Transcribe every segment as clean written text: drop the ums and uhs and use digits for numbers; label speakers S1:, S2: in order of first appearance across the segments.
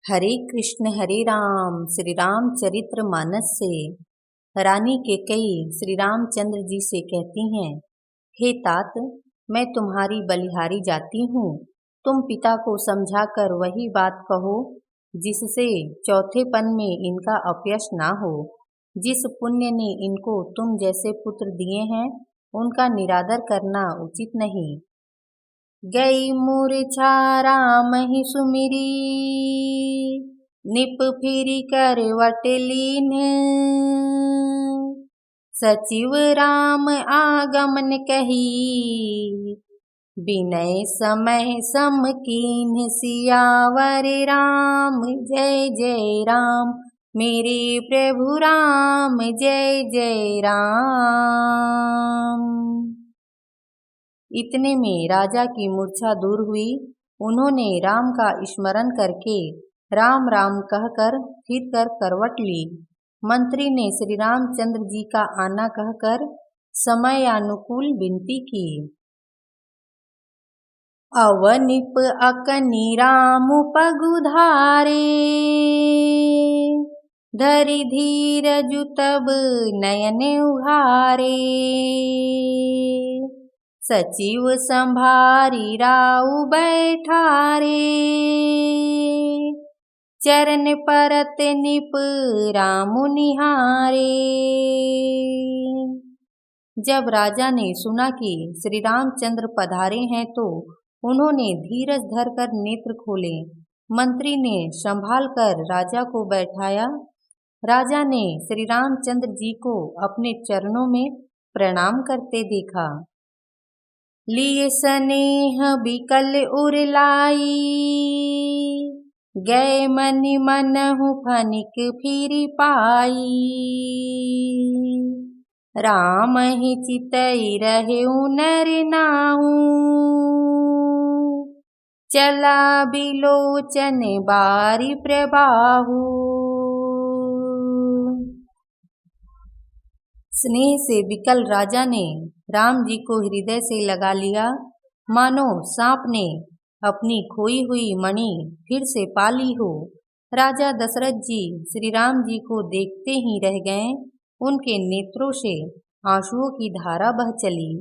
S1: हरे कृष्ण हरे राम श्री राम चरित्र मानस से रानी केकई श्री रामचंद्र जी से कहती हैं, हे तात, मैं तुम्हारी बलिहारी जाती हूँ। तुम पिता को समझाकर वही बात कहो जिससे चौथेपन में इनका अपयश ना हो। जिस पुण्य ने इनको तुम जैसे पुत्र दिए हैं उनका निरादर करना उचित नहीं। गई मूर्छा राम ही सुमिरी, निप फिरी कर वटलीन। सचिव राम आगमन कही, विनय समय सम कीन्ह। सियावर राम जय जय राम, मेरे प्रभु राम जय जय राम। इतने में राजा की मूर्छा दूर हुई। उन्होंने राम का स्मरण करके राम राम कहकर फिर कर करवट ली। मंत्री ने श्री रामचंद्र जी का आना कहकर समयानुकूल विनती की। अवनिप अकनी राम पगुधारे, धरि धीरजु तब नयन उघारे। सचिव संभारी राउ बैठारे, चरण परत निप रामु निहारे। जब राजा ने सुना कि श्री रामचंद्र पधारे हैं तो उन्होंने धीरज धरकर नेत्र खोले। मंत्री ने संभाल कर राजा को बैठाया। राजा ने श्री रामचंद्र जी को अपने चरणों में प्रणाम करते देखा। लिए स्नेह बिकल उरलाई, गए मनि मनहु फनिक फिरि पाई। राम ही चितई रहेउ नर नाहु, चला बिलोचन बारी प्रबाहु। स्नेह से विकल राजा ने राम जी को हृदय से लगा लिया, मानो सांप ने अपनी खोई हुई मणि फिर से पा ली हो। राजा दशरथ जी श्री राम जी को देखते ही रह गए। उनके नेत्रों से आंसुओं की धारा बह चली।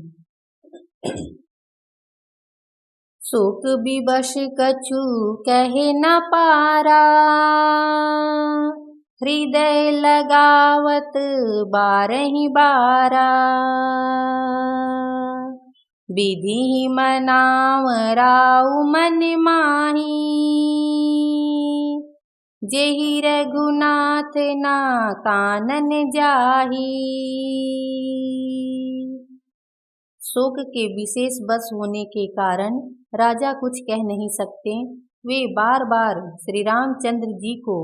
S1: शोक विवश कछु कहे न पारा, हृदय लगावत बारहि बारा। विधि मनाव राउ मन माही, जेहि रघुनाथ ना कानन जाही। शोक के विशेष बस होने के कारण राजा कुछ कह नहीं सकते। वे बार बार श्री रामचंद्र जी को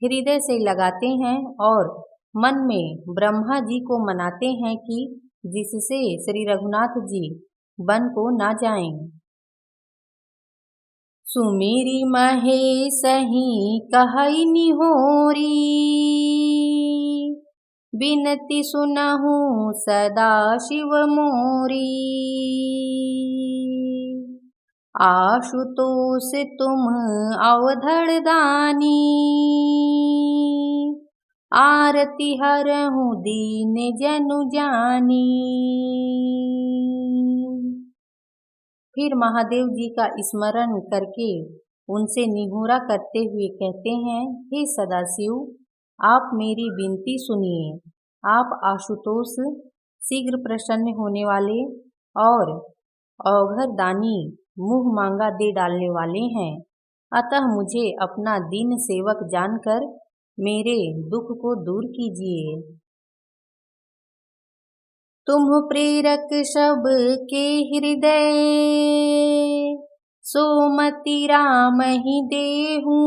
S1: हृदय से लगाते हैं और मन में ब्रह्मा जी को मनाते हैं कि जिससे श्री रघुनाथ जी वन को ना जाएं। सुमिरी महेशहि कहई निहोरी, बिनती सुनहु सदा शिव मोरी। आशुतोष तुम अवधड़ दानी, आरती हरहु दीन जनु जानी। फिर महादेव जी का स्मरण करके उनसे निहोरा करते हुए कहते हैं, हे सदाशिव, आप मेरी विनती सुनिए। आप आशुतोष, शीघ्र प्रसन्न होने वाले और अवघर दानी, मुँह मांगा दे डालने वाले हैं। अतः मुझे अपना दीन सेवक जानकर मेरे दुख को दूर कीजिए। तुम प्रेरक सब के हृदय, सोमति राम ही देहु।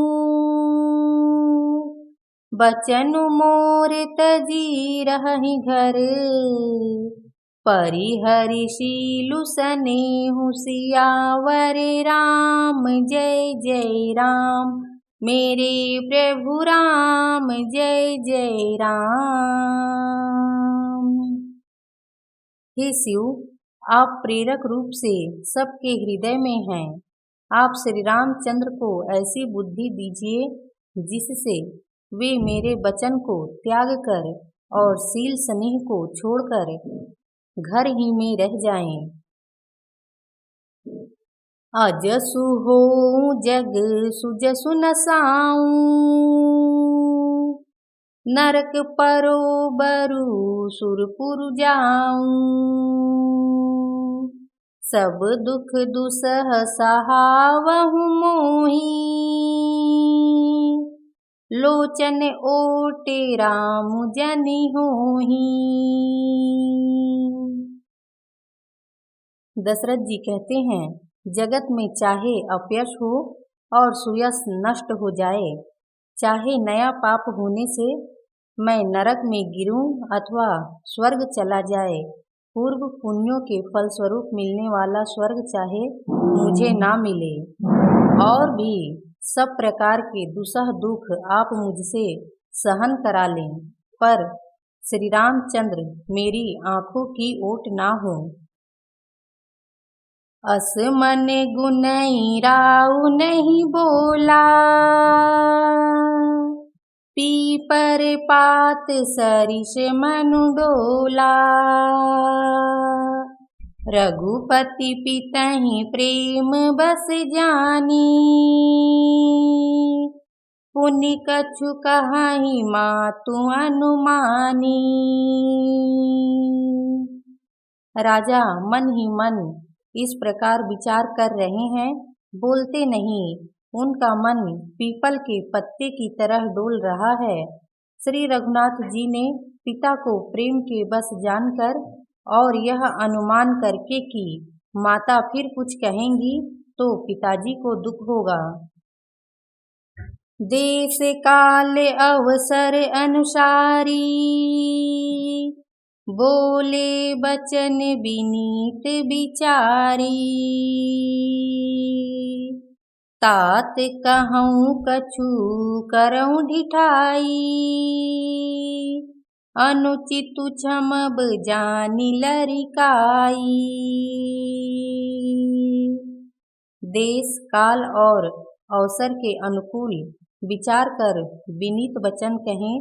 S1: बचनु मोर तजी रहहि घर, परिहरि शीलु सनेहु। सियावर राम जय जय राम, मेरे प्रभु राम जय जय राम। हे शिव, आप प्रेरक रूप से सबके हृदय में हैं। आप श्री रामचंद्र को ऐसी बुद्धि दीजिए जिससे वे मेरे वचन को त्याग कर और शील स्नेह को छोड़कर घर ही में रह जाएं। अजसु होऊं जग सुजसु नसाऊं, नरक परोबरु सुरपुर जाऊं। सब दुख दुसह सहावहु मोही, लोचन ओटे राम जनि होही। दशरथ जी कहते हैं, जगत में चाहे अपयश हो और सुयश नष्ट हो जाए, चाहे नया पाप होने से मैं नरक में गिरूं अथवा स्वर्ग चला जाए, पूर्व पुण्यों के फलस्वरूप मिलने वाला स्वर्ग चाहे मुझे ना मिले, और भी सब प्रकार के दुसह दुख आप मुझसे सहन करा लें, पर श्री रामचंद्र मेरी आँखों की ओट ना हो। अस मन गुनई राउ नहीं बोला, पीपर पात सरिस मनु डोला। रघुपति पितहि प्रेम बस जानी, पुनि कछु कहहि मातु अनुमानी। राजा मन ही मन इस प्रकार विचार कर रहे हैं, बोलते नहीं। उनका मन पीपल के पत्ते की तरह डोल रहा है। श्री रघुनाथ जी ने पिता को प्रेम के बस जानकर और यह अनुमान करके कि माता फिर कुछ कहेंगी तो पिताजी को दुख होगा, देश काल अवसर अनुसारी, बोले बचन विनीत विचारी। तात कहूँ कछु करऊँ ढिठाई, अनुचित क्षमब जानि लरिकाई। देश काल और अवसर के अनुकूल विचार कर विनीत वचन कहें।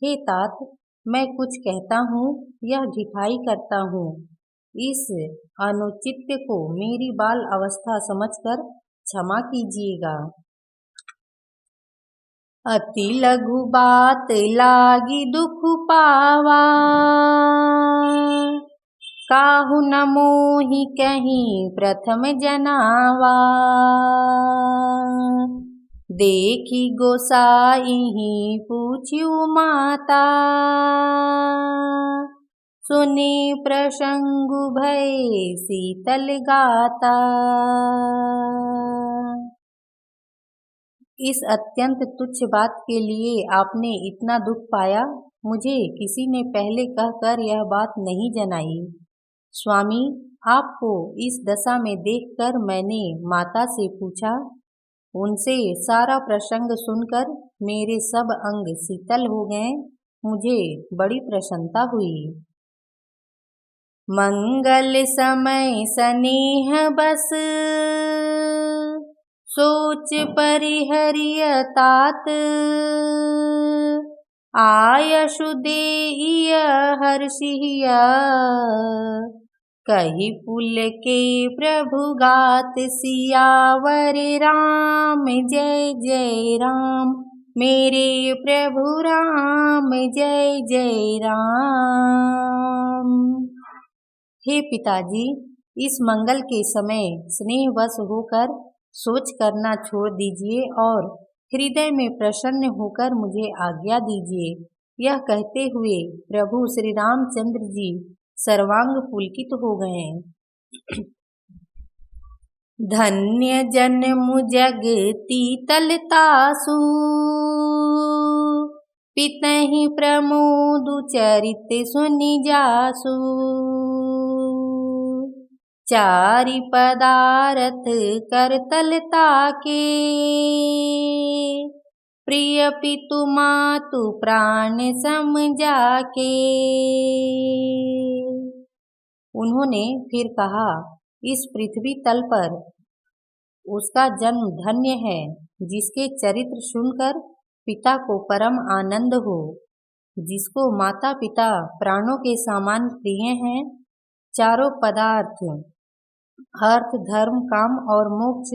S1: हे तात, मैं कुछ कहता हूँ यह ढिठाई करता हूँ, इस अनुचित्य को मेरी बाल अवस्था समझकर क्षमा कीजिएगा। अति लघु बात लागी दुख पावा, काहू न मोहि कहीं प्रथम जनावा। देखी गोसाई पूछ्यू माता, सुने प्रसंगु भय शीतल गाता। इस अत्यंत तुच्छ बात के लिए आपने इतना दुख पाया, मुझे किसी ने पहले कहकर यह बात नहीं जनाई। स्वामी, आपको इस दशा में देखकर मैंने माता से पूछा, उनसे सारा प्रसंग सुनकर मेरे सब अंग शीतल हो गए, मुझे बड़ी प्रसन्नता हुई। मंगल समय स्नेह बस, सोच परिहरिय तात। आयशु देहिय हर्षिया, कही पुल के प्रभु गात। सियावर राम जय जय राम, मेरे प्रभु राम जय जय राम। हे पिताजी, इस मंगल के समय स्नेहवश होकर सोच करना छोड़ दीजिए और हृदय में प्रसन्न होकर मुझे आज्ञा दीजिए। यह कहते हुए प्रभु श्री रामचंद्र जी सर्वांग पुलकित हो गए। धन्य जन्म जगती तलतासु, पितहि प्रमोदु चरित सुनि जासु। चारि पदारथ करतल ताके, प्रिय पितु मातु प्राण सम जाके। उन्होंने फिर कहा, इस पृथ्वी तल पर उसका जन्म धन्य है, जिसके चरित्र सुनकर पिता को परम आनंद हो, जिसको माता पिता प्राणों के समान प्रिय हैं, चारों पदार्थ अर्थ धर्म काम और मोक्ष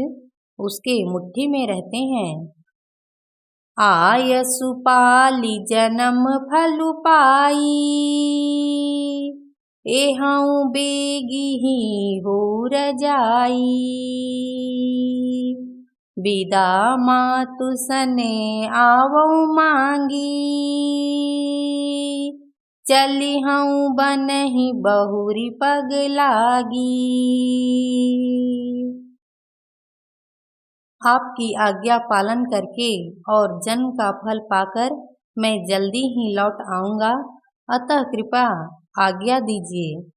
S1: उसके मुट्ठी में रहते हैं। आयसु पाली जन्म फलु पाई, एहऊ बेगी ही हो रजाई। बिदा मातु सने आवऊ मांगी, चली हूँ बनहि बहुरी पग लागी। आपकी आज्ञा पालन करके और जन्म का फल पाकर मैं जल्दी ही लौट आऊँगा, अतः कृपा आज्ञा दीजिए।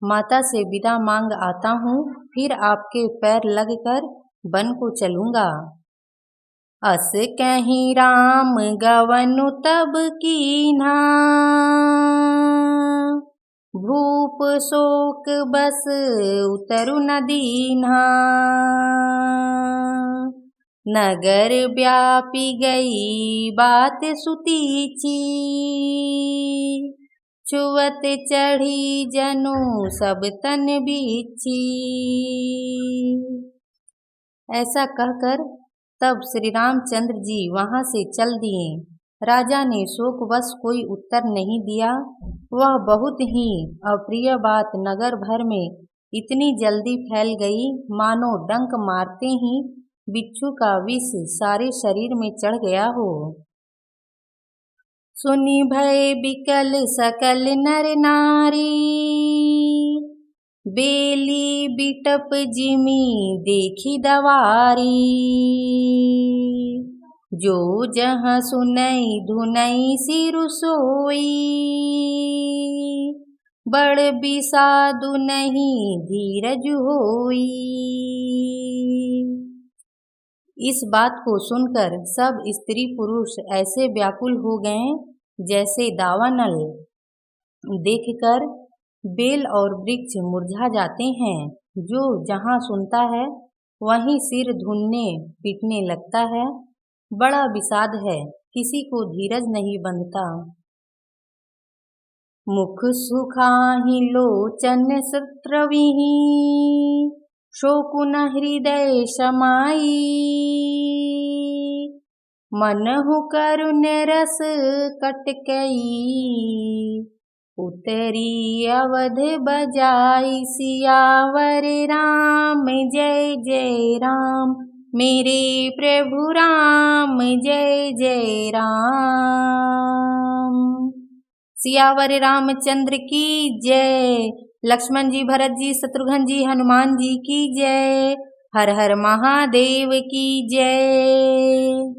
S1: माता से विदा मांग आता हूँ, फिर आपके पैर लगकर वन को चलूँगा। अस कहीं राम गवनु तब कीन्हा, भूप शोक बस उतरु न दीन्हा। नगर व्यापी गई बात सुतीची, छुवत चढ़ी जनु सब तन बीची। ऐसा कहकर तब श्री रामचंद्र जी वहां से चल दिए। राजा ने शोकवश कोई उत्तर नहीं दिया। वह बहुत ही अप्रिय बात नगर भर में इतनी जल्दी फैल गई, मानो डंक मारते ही बिच्छू का विष सारे शरीर में चढ़ गया हो। सुनी भय बिकल सकल नर नारी, बेली बिटप जिमी देखी दवारी। जो जहाँ सुनई धुनई सिरु सोई, बड़ बिसादु नहीं धीरज होई। इस बात को सुनकर सब स्त्री पुरुष ऐसे व्याकुल हो गए जैसे दावानल देखकर बेल और वृक्ष मुरझा जाते हैं। जो जहाँ सुनता है वहीं सिर धुनने पीटने लगता है। बड़ा विषाद है, किसी को धीरज नहीं बंधता। मुख सुखाहि लोचन सत्रविही, शोकुन हृदय समाई। मनहु करुण रस कटकई, उतरी अवध बजाई। सियावर राम जय जय राम, मेरे प्रभु राम जय जय राम। सियावर रामचंद्र की जय। लक्ष्मण जी, भरत जी, शत्रुघ्न जी, हनुमान जी की जय। हर हर महादेव की जय।